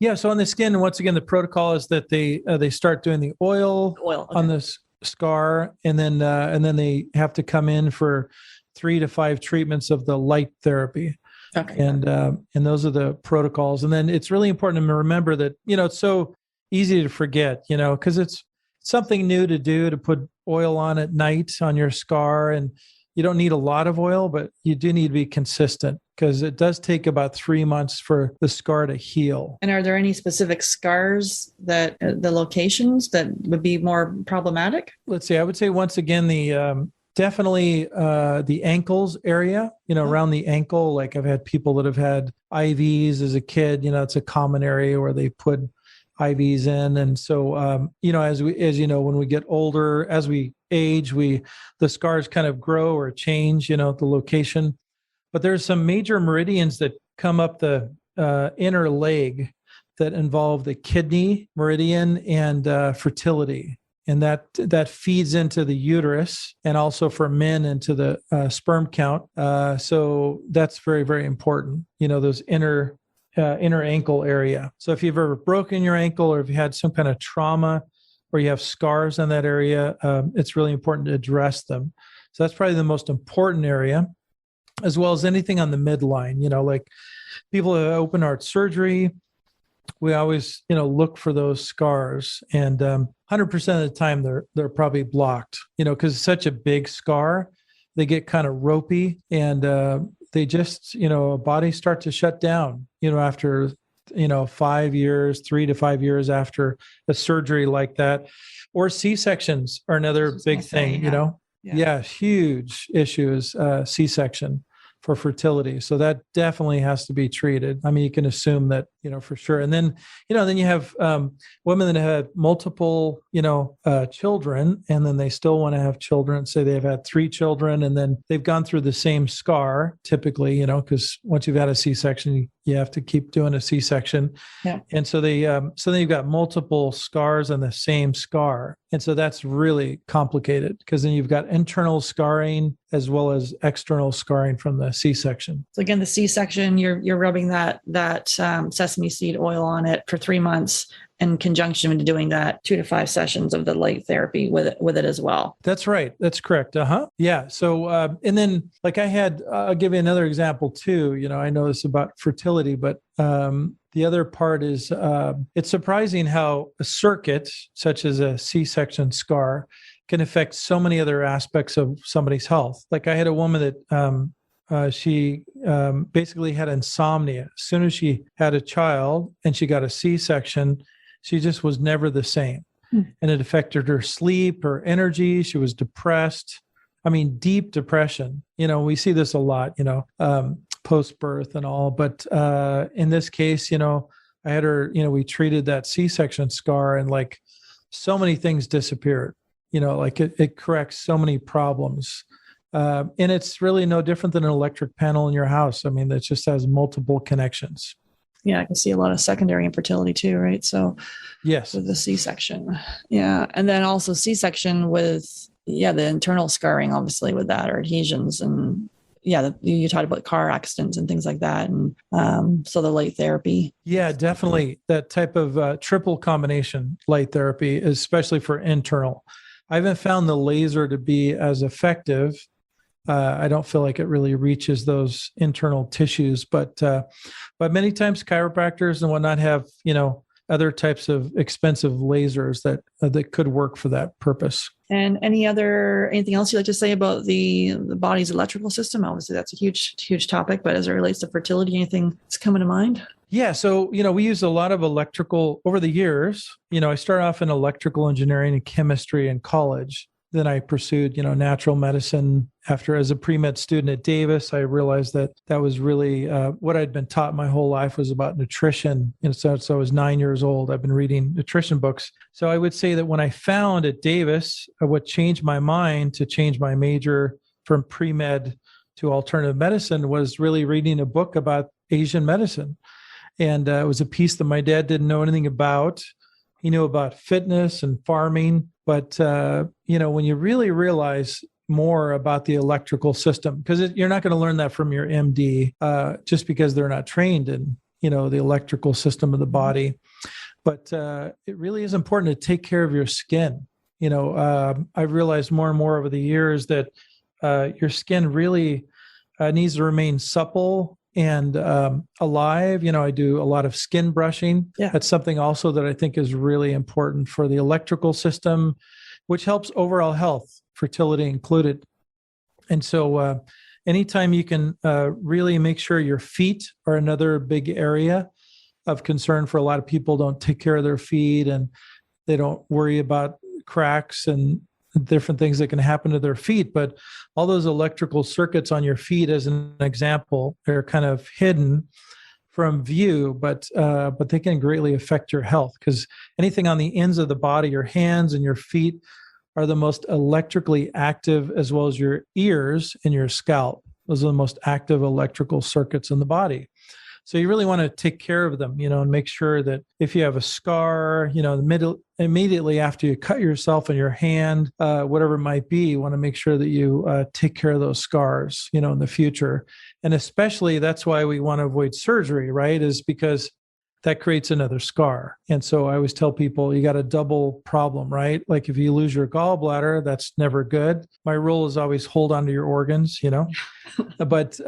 Yeah, so on the skin, once again, the protocol is that they start doing the oil okay. on the scar, and then they have to come in for 3 to 5 treatments of the light therapy. Okay. And those are the protocols. And then it's really important to remember that, it's so easy to forget, because it's something new to do, to put oil on at night on your scar. And you don't need a lot of oil, but you do need to be consistent, because it does take about 3 months for the scar to heal. And are there any specific scars that the locations that would be more problematic? Let's see. I would say once again, definitely the ankles area, around the ankle. Like I've had people that have had IVs as a kid, it's a common area where they put IVs in. And so, as when we get older, as we age, the scars kind of grow or change, the location. But there's some major meridians that come up the inner leg that involve the kidney meridian and fertility. And that feeds into the uterus, and also for men into the sperm count. So that's very, very important, those inner ankle area. So if you've ever broken your ankle, or if you had some kind of trauma, or you have scars in that area, it's really important to address them. So that's probably the most important area, as well as anything on the midline, like people who have open heart surgery, we always, look for those scars, and 100% of the time they're probably blocked, because it's such a big scar, they get kind of ropey, and they just, bodies start to shut down, after 5 years, 3 to 5 years after a surgery like that. Or C-sections are another big thing, Yeah, huge issue is C-section for fertility. So that definitely has to be treated. I mean, you can assume that, for sure. And then, then you have women that have multiple, children, and then they still want to have children. Say they've had 3 children, and then they've gone through the same scar typically, because once you've had a C-section, you have to keep doing a C-section. Yeah. And so then you've got multiple scars on the same scar. And so that's really complicated, because then you've got internal scarring as well as external scarring from the C-section. So again, the C-section, you're rubbing that sesame seed oil on it for 3 months, in conjunction with doing that 2 to 5 sessions of the light therapy with it as well. That's right. That's correct. Yeah. So, and then like I'll give you another example too. I know this about fertility, but the other part is it's surprising how a circuit such as a C-section scar can affect so many other aspects of somebody's health. Like I had a woman that she basically had insomnia. As soon as she had a child and she got a C-section, she just was never the same. And it affected her sleep, her energy. She was depressed. I mean, deep depression. We see this a lot, post-birth and all. But in this case, I had her, we treated that C-section scar, and like so many things disappeared. Like it corrects so many problems. And it's really no different than an electric panel in your house. I mean, it just has multiple connections. Yeah, I can see a lot of secondary infertility too, right? So yes, with the C-section. Yeah. And then also C-section with, the internal scarring, obviously, with that, or adhesions. And you talked about car accidents and things like that. And so the light therapy. Yeah, definitely. That type of triple combination light therapy, especially for internal. I haven't found the laser to be as effective. I don't feel like it really reaches those internal tissues, but many times chiropractors and whatnot have, other types of expensive lasers that could work for that purpose. And anything else you'd like to say about the body's electrical system? Obviously, that's a huge topic, but as it relates to fertility, anything that's coming to mind? Yeah. So, we use a lot of electrical over the years. I started off in electrical engineering and chemistry in college. Then I pursued, natural medicine. As a pre-med student at Davis, I realized that was really what I'd been taught my whole life was about nutrition. So I was 9 years old. I've been reading nutrition books. So I would say that when I found at Davis, what changed my mind to change my major from pre-med to alternative medicine was really reading a book about Asian medicine. And it was a piece that my dad didn't know anything about. He knew about fitness and farming. But, when you really realize more about the electrical system, because you're not going to learn that from your MD just because they're not trained in, the electrical system of the body. But it really is important to take care of your skin. I've realized more and more over the years that your skin really needs to remain supple and alive. I do a lot of skin brushing. Yeah. That's something also that I think is really important for the electrical system, which helps overall health, fertility included. And so anytime you can really make sure your feet are another big area of concern for a lot of people, don't take care of their feet and they don't worry about cracks and different things that can happen to their feet. But all those electrical circuits on your feet, as an example, they're kind of hidden from view, but they can greatly affect your health, because anything on the ends of the body, your hands and your feet, are the most electrically active, as well as your ears and your scalp. Those are the most active electrical circuits in the body. So you really want to take care of them, and make sure that if you have a scar, immediately after you cut yourself in your hand, whatever it might be, you want to make sure that you take care of those scars, in the future. And especially that's why we want to avoid surgery, right? Is because that creates another scar. And so I always tell people you got a double problem, right? Like if you lose your gallbladder, that's never good. My rule is always hold on to your organs, but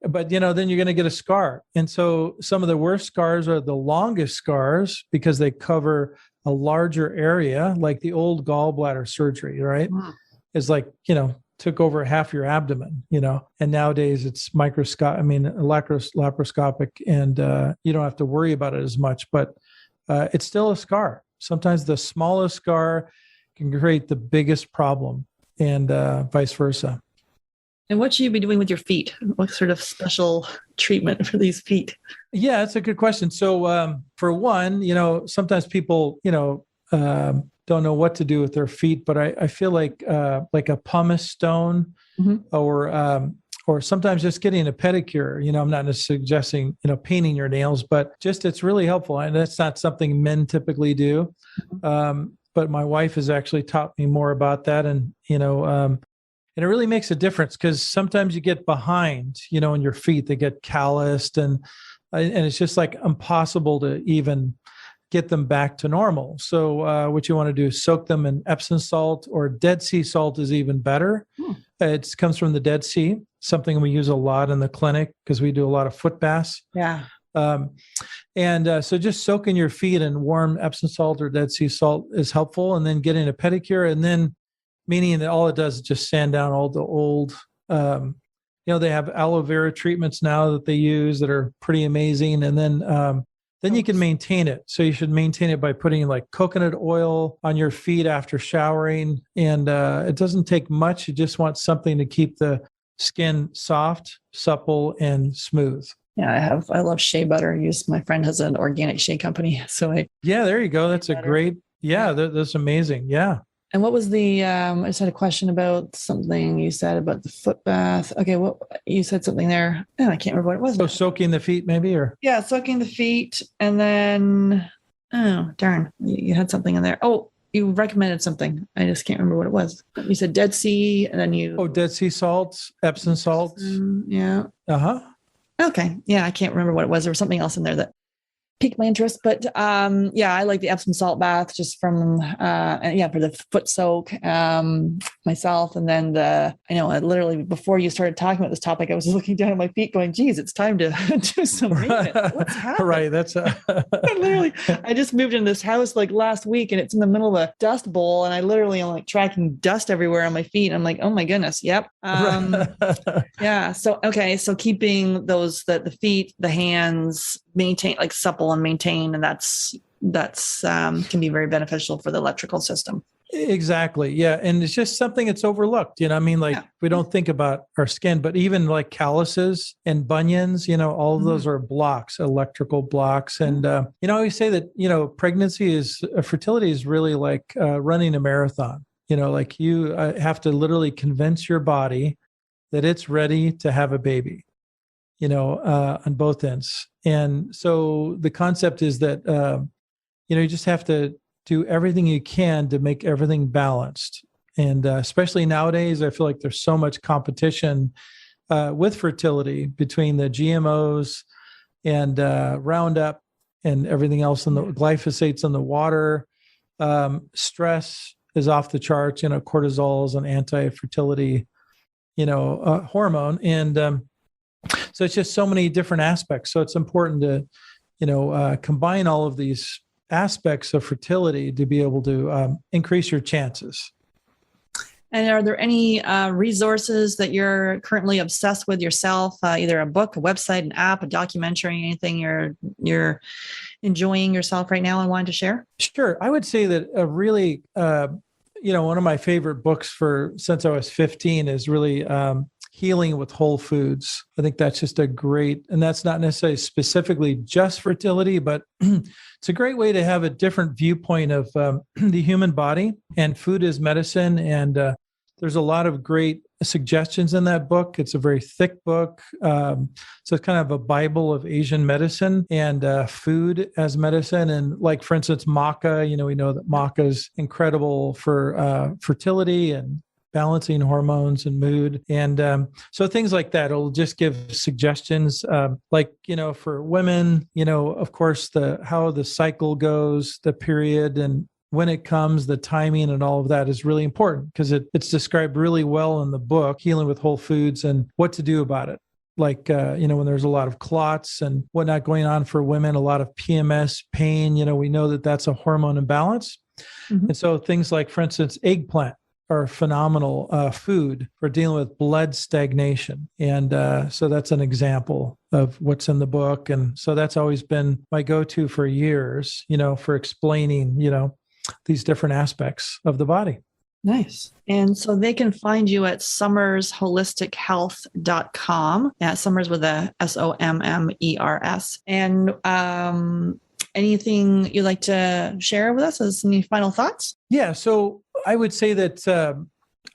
But, then you're going to get a scar. And so some of the worst scars are the longest scars because they cover a larger area, like the old gallbladder surgery, right? Wow. Is like, took over half your abdomen, and nowadays it's laparoscopic, and you don't have to worry about it as much, but it's still a scar. Sometimes the smallest scar can create the biggest problem, and vice versa. And what should you be doing with your feet? What sort of special treatment for these feet? Yeah, that's a good question. So for one, sometimes people, don't know what to do with their feet, but I feel like a pumice stone, or sometimes just getting a pedicure. I'm not necessarily suggesting, painting your nails, but just it's really helpful. And that's not something men typically do. But my wife has actually taught me more about that. And, and it really makes a difference because sometimes you get behind, in your feet, they get calloused and it's just like impossible to even get them back to normal. So what you want to do is soak them in Epsom salt, or Dead Sea salt is even better. It comes from the Dead Sea, something we use a lot in the clinic because we do a lot of foot baths. Yeah. So just soaking your feet in warm Epsom salt or Dead Sea salt is helpful. And then getting a pedicure, and then meaning that all it does is just sand down all the old, they have aloe vera treatments now that they use that are pretty amazing. And then you can maintain it. So you should maintain it by putting like coconut oil on your feet after showering. And it doesn't take much. You just want something to keep the skin soft, supple, and smooth. Yeah, I love shea butter. My friend has an organic shea company. So there you go. That's a great, that's amazing. Yeah. And what was I just had a question about something you said about the foot bath. Okay, you said something there. Oh, I can't remember what it was. So soaking the feet maybe, or? Yeah, soaking the feet. And then, oh, darn, you had something in there. Oh, you recommended something. I just can't remember what it was. You said Dead Sea, and then Dead Sea salts, Epsom salts. Yeah. Uh-huh. Okay. Yeah, I can't remember what it was. There was something else in there that piqued my interest, but I like the Epsom salt bath just from for the foot soak myself. And then literally before you started talking about this topic, I was looking down at my feet going, geez, it's time to do some maintenance. What's happening? Right. That's literally, I just moved into this house like last week, and it's in the middle of a dust bowl, and I literally am like tracking dust everywhere on my feet. I'm like, oh my goodness. Yep. Yeah. So, okay. So keeping the feet, the hands, maintain, like supple and maintain, and that's can be very beneficial for the electrical system. Exactly. Yeah. And it's just something that's overlooked. We don't think about our skin, but even like calluses and bunions, all of those are blocks, electrical blocks. And, I always say that, fertility is really like running a marathon. Like you have to literally convince your body that it's ready to have a baby. On both ends. And so the concept is that, you just have to do everything you can to make everything balanced. And especially nowadays, I feel like there's so much competition with fertility between the GMOs and Roundup and everything else, and the glyphosates in the water. Stress is off the charts. Cortisol is an anti-fertility, hormone. And so it's just so many different aspects. So it's important to, combine all of these aspects of fertility to be able to increase your chances. And are there any resources that you're currently obsessed with yourself? Either a book, a website, an app, a documentary, anything you're enjoying yourself right now and wanting to share? Sure. I would say that a really, one of my favorite books since I was 15 is really Healing with Whole Foods. I think that's just and that's not necessarily specifically just fertility, but it's a great way to have a different viewpoint of the human body and food as medicine. And there's a lot of great suggestions in that book. It's a very thick book. So it's kind of a Bible of Asian medicine and food as medicine. And like, for instance, maca, we know that maca is incredible for fertility and balancing hormones and mood. And so things like that, it'll just give suggestions for women, of course, how the cycle goes, the period, and when it comes, the timing and all of that is really important because it's described really well in the book, Healing with Whole Foods, and what to do about it. like, when there's a lot of clots and whatnot going on for women, a lot of PMS pain, we know that that's a hormone imbalance. Mm-hmm. And so things like, for instance, eggplant are phenomenal food for dealing with blood stagnation. And so that's an example of what's in the book. And so that's always been my go-to for years, for explaining, these different aspects of the body. Nice. And so they can find you at sommersHolisticHealth.com. Summers with a SOMMERS. And anything you'd like to share with us as any final thoughts? Yeah. So I would say that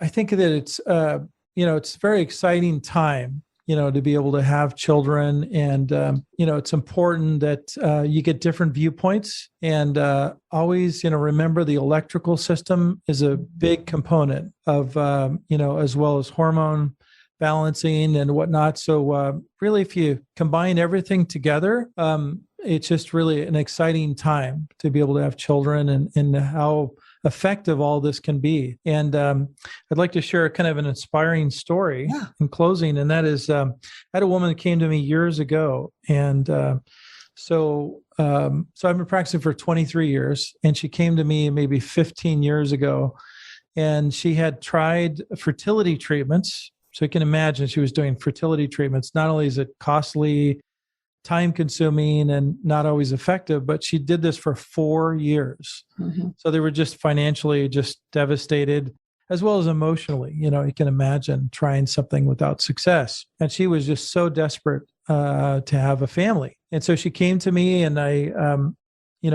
I think that it's, it's a very exciting time, to be able to have children. And, it's important that you get different viewpoints and always, remember the electrical system is a big component of, as well as hormone balancing and whatnot. So really, if you combine everything together, it's just really an exciting time to be able to have children and how effective all this can be. And I'd like to share kind of an inspiring story in closing. And that is, I had a woman that came to me years ago. And so I've been practicing for 23 years. And she came to me maybe 15 years ago. And she had tried fertility treatments. So you can imagine she was doing fertility treatments. Not only is it costly, time consuming, and not always effective, but she did this for 4 years. Mm-hmm. So they were just financially just devastated, as well as emotionally. You can imagine trying something without success. And she was just so desperate to have a family. And so she came to me and I,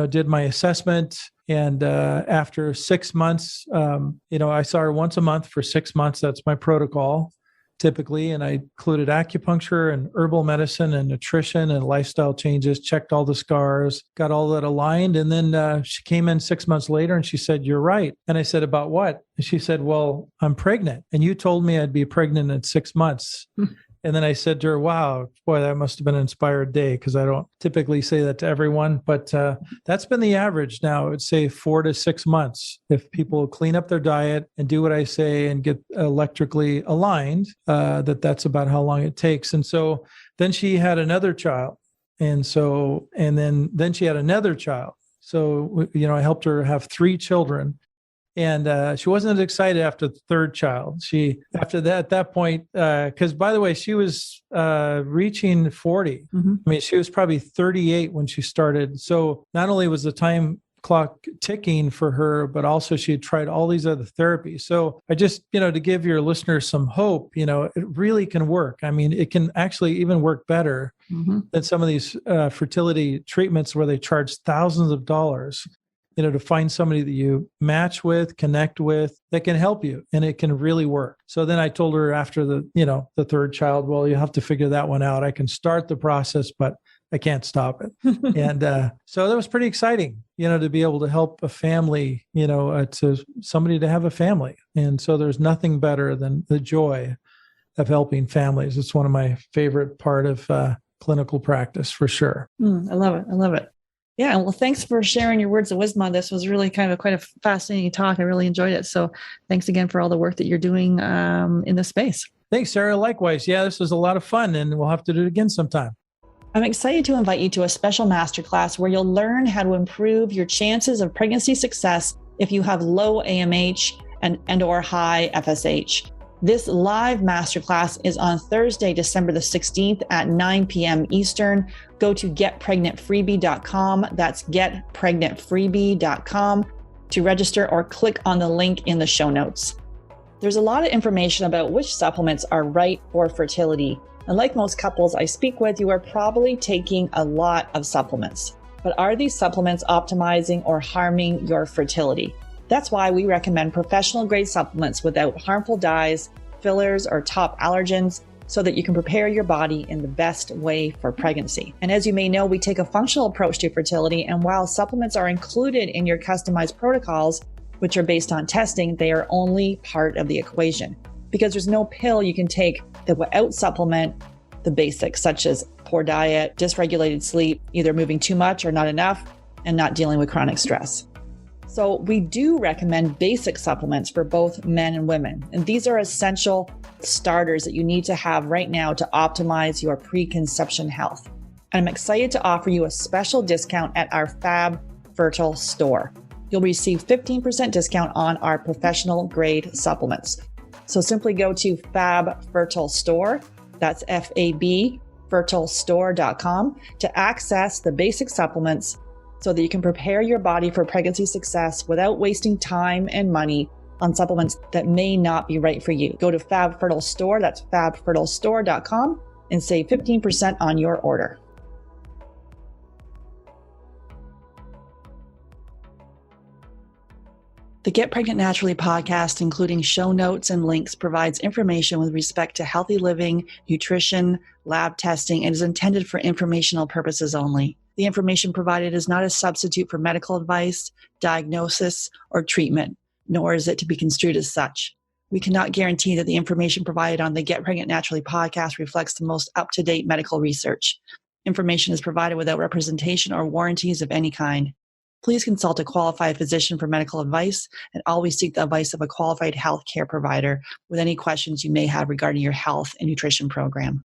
did my assessment. And after 6 months, I saw her once a month for 6 months. That's my protocol typically. And I included acupuncture and herbal medicine and nutrition and lifestyle changes, checked all the scars, got all that aligned. And then she came in 6 months later and she said, "You're right." And I said, "About what?" And she said, "Well, I'm pregnant. And you told me I'd be pregnant in 6 months." And then I said to her, "Wow, boy, that must have been an inspired day," because I don't typically say that to everyone. But that's been the average now. I would say 4 to 6 months. If people clean up their diet and do what I say and get electrically aligned, that's about how long it takes. And so then she had another child. And then she had another child. So, I helped her have 3 children. And she wasn't as excited after the third child. At that point, because by the way, she was reaching 40. Mm-hmm. I mean, she was probably 38 when she started. So not only was the time clock ticking for her, but also she had tried all these other therapies. So I just, to give your listeners some hope, it really can work. I mean, it can actually even work better than some of these fertility treatments where they charge thousands of dollars. To find somebody that you match with, connect with, that can help you, and it can really work. So then I told her after the third child, well, you have to figure that one out. I can start the process, but I can't stop it. And so that was pretty exciting, to be able to help a family, to somebody to have a family. And so there's nothing better than the joy of helping families. It's one of my favorite part of clinical practice for sure. I love it. I love it. Yeah. Well, thanks for sharing your words of wisdom on this. It was really quite a fascinating talk. I really enjoyed it. So thanks again for all the work that you're doing in this space. Thanks, Sarah. Likewise. Yeah, this was a lot of fun and we'll have to do it again sometime. I'm excited to invite you to a special masterclass where you'll learn how to improve your chances of pregnancy success if you have low AMH and or high FSH. This live masterclass is on Thursday, December the 16th at 9 p.m. Eastern. Go to getpregnantfreebie.com. That's getpregnantfreebie.com to register or click on the link in the show notes. There's a lot of information about which supplements are right for fertility. And like most couples I speak with, you are probably taking a lot of supplements. But are these supplements optimizing or harming your fertility? That's why we recommend professional grade supplements without harmful dyes, fillers, or top allergens so that you can prepare your body in the best way for pregnancy. And as you may know, we take a functional approach to fertility. And while supplements are included in your customized protocols, which are based on testing, they are only part of the equation because there's no pill you can take that will out-supplement the basics, such as poor diet, dysregulated sleep, either moving too much or not enough, and not dealing with chronic stress. So we do recommend basic supplements for both men and women. And these are essential starters that you need to have right now to optimize your preconception health. And I'm excited to offer you a special discount at our Fab Fertile store. You'll receive 15% discount on our professional grade supplements. So simply go to Fab Fertile Store, that's FAB, fertilestore.com, to access the basic supplements so that you can prepare your body for pregnancy success without wasting time and money on supplements that may not be right for you. Go to Fab Fertile Store, that's fabfertilestore.com, and save 15% on your order. The Get Pregnant Naturally podcast, including show notes and links, provides information with respect to healthy living, nutrition, lab testing, and is intended for informational purposes only. The information provided is not a substitute for medical advice, diagnosis, or treatment, nor is it to be construed as such. We cannot guarantee that the information provided on the Get Pregnant Naturally podcast reflects the most up-to-date medical research. Information is provided without representation or warranties of any kind. Please consult a qualified physician for medical advice and always seek the advice of a qualified healthcare provider with any questions you may have regarding your health and nutrition program.